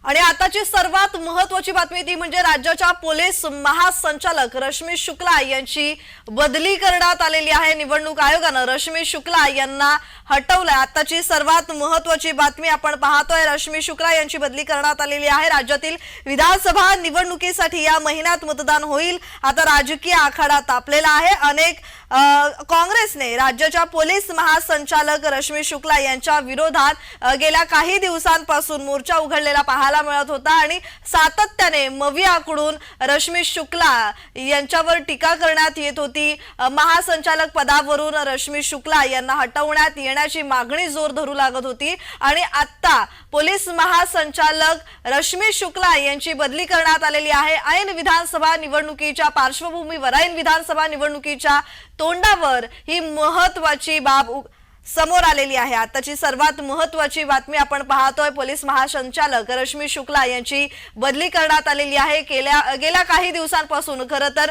आणि आताची सर्वात महत्त्वाची बातमी ती म्हणजे राज्याच्या पोलीस महासंचालक रश्मी शुक्ला यांची बदली करण्यात आलेली आहे। निवडणूक आयोगाने रश्मी शुक्ला यांना हटवलंय। आताची सर्वात महत्त्वाची बातमी आपण पाहतोय, रश्मी शुक्ला यांची बदली करण्यात आलेली आहे। राज्यातील विधानसभा निवडणुकीसाठी या महिन्यात मतदान होईल। आता राजकीय आखाडा तापलेला आहे। अनेक काँग्रेसने राज्याच्या पोलीस महासंचालक रश्मी शुक्ला यांच्या विरोधात गेल्या काही दिवसांपासून मोर्चा उघडलेला पाहायला मिळत होता आणि सातत्याने मवियाकडून रश्मी शुक्ला यांच्यावर टीका करण्यात येत होती। महासंचालक पदावरून रश्मी शुक्ला यांना हटवण्यात येण्याची मागणी जोर धरू लागत होती आणि आता पोलीस महासंचालक रश्मी शुक्ला यांची बदली करण्यात आलेली आहे। ऐन विधानसभा निवडणुकीच्या पार्श्वभूमीवर, ऐन विधानसभा निवडणुकीच्या तोंडावर ही महत्त्वाची बाब समोर आलेली आहे। आताची सर्वात महत्त्वाची बातमी आपण पाहतोय, पोलीस महासंचालक रश्मी शुक्ला यांची बदली करण्यात आलेली आहे। गेल्या काही दिवसांपासून खरं तर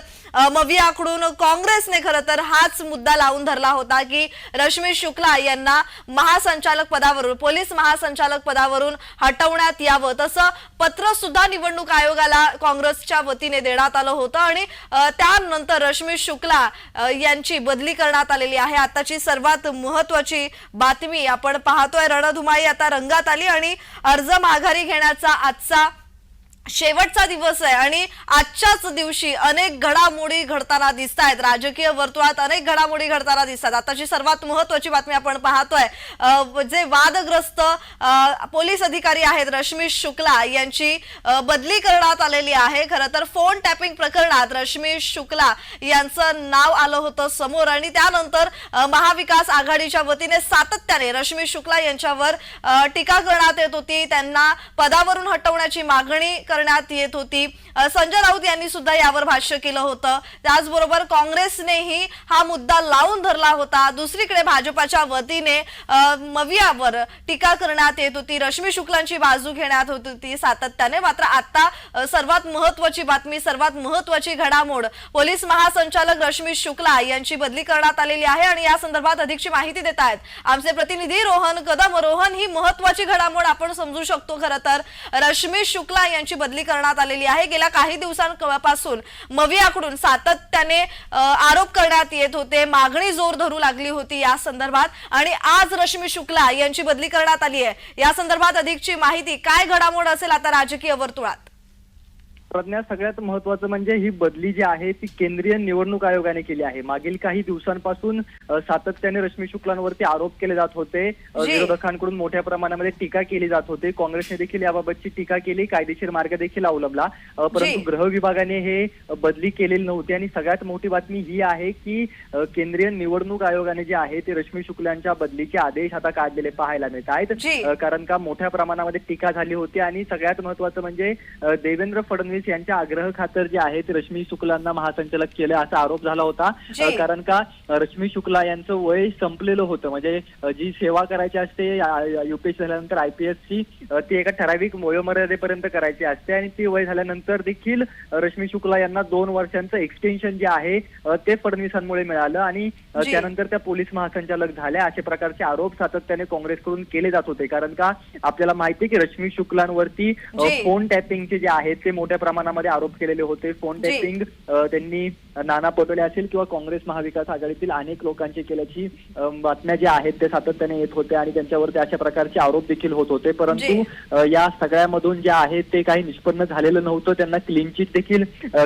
मवियाकडून काँग्रेसने खरं तर हाच मुद्दा लावून धरला होता की रश्मी शुक्ला यांना महासंचालक पदावरून, पोलीस महासंचालक पदावरून हटवण्यात यावं। तसं पत्र सुद्धा निवडणूक आयोगाला काँग्रेसच्या वतीने देण्यात आलं होतं आणि त्यानंतर रश्मी शुक्ला यांची बदली करण्यात आलेली आहे। आताची सर्वात महत्त्वाची बातमी आपण पाहतोय, रणधुमाळी आता रंगात आली आणि अर्ज माघारी घेण्याचा आजचा शेवटचा दिवस आहे आणि आजच्याच दिवशी अनेक घडामोडी घडताना दिसतायत। राजकीय वर्तुळात अनेक घडामोडी घडताना दिसतात। आताची सर्वात महत्त्वाची बातमी आपण पाहतोय, जे वादग्रस्त पोलीस अधिकारी आहेत रश्मी शुक्ला यांची बदली करण्यात आलेली आहे। खरं तर फोन टॅपिंग प्रकरणात रश्मी शुक्ला यांचं नाव आलं होतं समोर आणि त्यानंतर महाविकास आघाडीच्या वतीने सातत्याने रश्मी शुक्ला यांच्यावर टीका करण्यात येत होती। त्यांना पदावरून हटवण्याची मागणी करण्यात येत होती। संजय राऊत यांनी सुद्धा यावर भाष्य केलं होतं। त्याचबरोबर काँग्रेसनेही हा मुद्दा लावून धरला होता। दुसरीकडे भाजपाच्या वतीने मवियावर टीका करण्यात येत होती, रश्मी शुक्लांची बाजू घेण्यात होत होती सातत्याने। मात्र आता सर्वात महत्त्वाची बातमी, सर्वात महत्त्वाची घडामोड, पोलीस महासंचालक रश्मी शुक्ला यांची बदली करण्यात आलेली आहे आणि या संदर्भात अधिकची माहिती देत आहेत आमचे प्रतिनिधी रोहन कदम। रोहन, ही महत्त्वाची घडामोड आपण समजू शकतो। खरं तर रश्मी शुक्ला यांची बदली करण्यात आलेली आहे। गेल्या काही दिवसांपासून मवियाकडून सातत्याने आरोप करण्यात येत होते, मागणी जोर धरू लागली होती या संदर्भात आणि आज रश्मी शुक्ला यांची बदली करण्यात आली आहे। या संदर्भात अधिकची माहिती, काय घडामोड असेल आता राजकीय वर्तुळात? प्रज्ञा, सगळ्यात महत्त्वाचं म्हणजे ही बदली जी आहे ती केंद्रीय निवडणूक आयोगाने केली आहे। मागील काही दिवसांपासून सातत्याने रश्मी शुक्लांवरती आरोप केले जात होते, विरोधकांकडून मोठ्या प्रमाणामध्ये टीका केली जात होती। काँग्रेसने देखील याबाबतची टीका केली, कायदेशीर मार्ग देखील अवलंबला, परंतु गृह विभागाने हे बदली केलेली नव्हती। आणि सगळ्यात मोठी बातमी ही आहे की केंद्रीय निवडणूक आयोगाने जे आहे ते रश्मी शुक्लांच्या बदलीचे आदेश आता काढलेले पाहायला मिळत आहेत। कारण का मोठ्या प्रमाणामध्ये टीका झाली होती आणि सगळ्यात महत्त्वाचं म्हणजे देवेंद्र फडणवीस यांच्या आग्रह खातर जे आहे ते रश्मी शुक्लांना महासंचालक केले असा आरोप झाला होता। कारण का रश्मी शुक्ला यांचं वय संपलेलं होतं, म्हणजे जी सेवा करायची असते युपीएससी झाल्यानंतर IPS ची, ती एका ठराविक वयोमर्यादेपर्यंत करायची असते आणि ती वय झाल्यानंतर देखील रश्मी शुक्ला यांना 2 वर्षांचं एक्सटेन्शन जे आहे ते फडणवीसांमुळे मिळालं आणि त्यानंतर त्या पोलीस महासंचालक झाल्या, अशा प्रकारचे आरोप सातत्याने काँग्रेसकडून केले जात होते। कारण का आपल्याला माहिती आहे की रश्मी शुक्लांवरती फोन टॅपिंगचे जे आहेत ते मोठ्या प्रमाणामध्ये आरोप केलेले होते। फोन टॅपिंग त्यांनी नाना पटोले असेल किंवा काँग्रेस महाविकास आघाडीतील अनेक लोकांचे केल्याची बातम्या ज्या आहेत ते सातत्याने येत होते आणि त्यांच्यावरती अशा प्रकारचे आरोप देखील होत होते। परंतु या सगळ्यामधून जे आहे ते काही निष्पन्न झालेलं नव्हतं। त्यांना क्लीन चिट देखील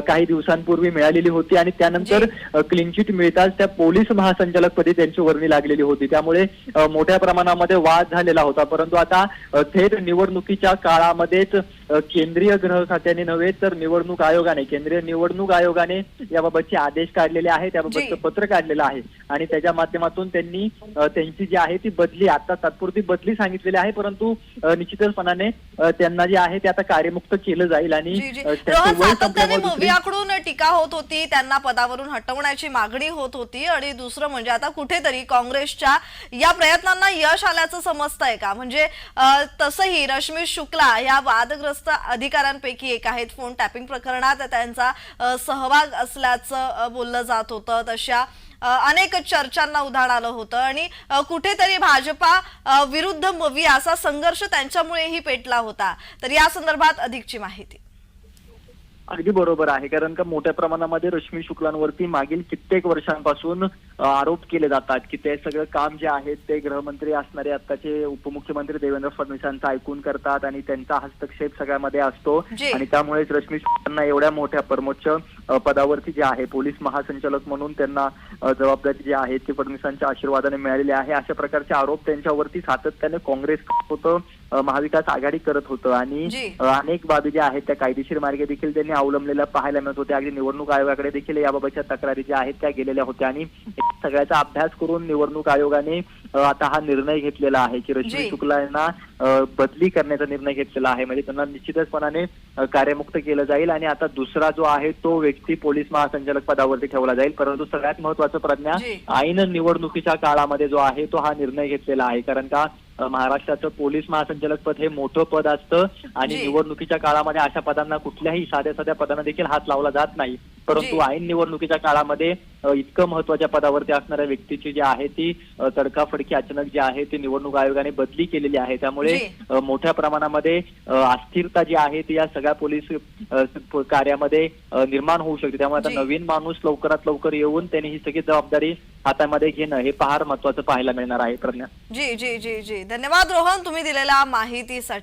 काही दिवसांपूर्वी मिळालेली होती आणि त्यानंतर क्लीन चिट मिळताच त्या पोलीस महासंचालक पदी त्यांची वर्णी लागलेली होती। त्यामुळे मोठ्या प्रमाणामध्ये वाद झालेला होता। परंतु आता थेट निवडणुकीच्या काळामध्येच केंद्रीय गृह खात्याने नव्हे तर निवडणूक आयोगाने, केंद्रीय निवडणूक आयोगाने याबाबतचे आदेश काढलेले आहेत, त्याबाबतचं पत्र काढलेलं आहे आणि त्याच्या माध्यमातून त्यांनी त्यांची जी आहे ती बदली, आता तात्पुरती बदली सांगितलेली आहे, परंतु निश्चितपणाने त्यांना जे आहे ते आता कार्यमुक्त केलं जाईल। आणि मवियाकडून टीका होत होती, त्यांना पदावरून हटवण्याची मागणी होत होती आणि दुसरं म्हणजे आता कुठेतरी काँग्रेसच्या या प्रयत्नांना यश आल्याचं समजतंय का? म्हणजे तसंही रश्मी शुक्ला या वादग्रस्त संशयास्पद अधिकाऱ्यांपैकी एक आहेत. फोन टॅपिंग प्रकरणात त्यांचा सहभाग असल्याचं बोललं जात होतं. तशा अनेक चर्चांना उधाण आलं होतं आणि कुठेतरी भाजपा विरुद्ध मवी असा संघर्ष त्यांच्यामुळेही पेटला होता. तर या संदर्भात अधिकची माहिती. अगदी बरोबर आहे, कारण का मोठ्या प्रमाणामध्ये रश्मी शुक्लांवरती मागील कित्येक वर्षांपासून आरोप केले जातात की ते सगळं काम जे आहे ते गृहमंत्री असणारे आताचे उपमुख्यमंत्री देवेंद्र फडणवीसांचं ऐकून करतात आणि त्यांचा हस्तक्षेप सगळ्यामध्ये असतो. आणि त्यामुळेच रश्मी शुक्लांना एवढ्या मोठ्या परमोच्च पदावरती जे आहे पोलीस महासंचालक म्हणून त्यांना जबाबदारी जी आहे ती फडणवीसांच्या आशीर्वादाने मिळालेली आहे. अशा प्रकारचे आरोप त्यांच्यावरती सातत्याने काँग्रेस करत होतं, महाविकास आघाडी करत होतं आणि अनेक बाबी ज्या आहेत त्या कायदेशीर मार्गे देखील त्यांनी अवलंबलेल्या पाहायला मिळत होत्या. अगदी निवडणूक आयोगाकडे देखील याबाबतच्या तक्रारी ज्या आहेत त्या गेलेल्या होत्या आणि सगळ्याचा अभ्यास करून निवडणूक आयोगाने आता हा निर्णय घेतलेला आहे की रश्मी शुक्ला यांना बदली करण्याचा निर्णय घेतलेला आहे. म्हणजे त्यांना निश्चितपणाने कार्यमुक्त केलं जाईल आणि आता दुसरा जो आहे तो व्यक्ती पोलीस महासंचालक पदावरती ठेवला जाईल. परंतु सगळ्यात महत्वाचं प्रज्ञा, ऐन निवडणुकीच्या काळामध्ये जो आहे तो हा निर्णय घेतलेला आहे. कारण का महाराष्ट्राचं पोलीस महासंचालक पद हे मोठं पद असतं आणि निवडणुकीच्या काळामध्ये अशा पदांना कुठल्याही साध्या पदांना देखील हात लावला जात नाही. परंतु ऐन निवडणुकीच्या काळामध्ये इतकं महत्वाच्या पदावरती असणाऱ्या व्यक्तीची जी आहे ती तडकाफडकी अचानक जी आहे ती निवडणूक आयोगाने बदली केलेली आहे. त्यामुळे मोठ्या प्रमाणामध्ये अस्थिरता जी आहे ती या सगळ्या पोलीस कार्यामध्ये निर्माण होऊ शकते. त्यामुळे आता नवीन माणूस लवकरात लवकर येऊन त्यांनी ही सगळी जबाबदारी हातामध्ये घेणं हे फार महत्वाचं पाहायला मिळणार आहे. प्रज्ञा जी जी जी जी धन्यवाद रोहन, तुम्ही दिलेल्या माहितीसाठी.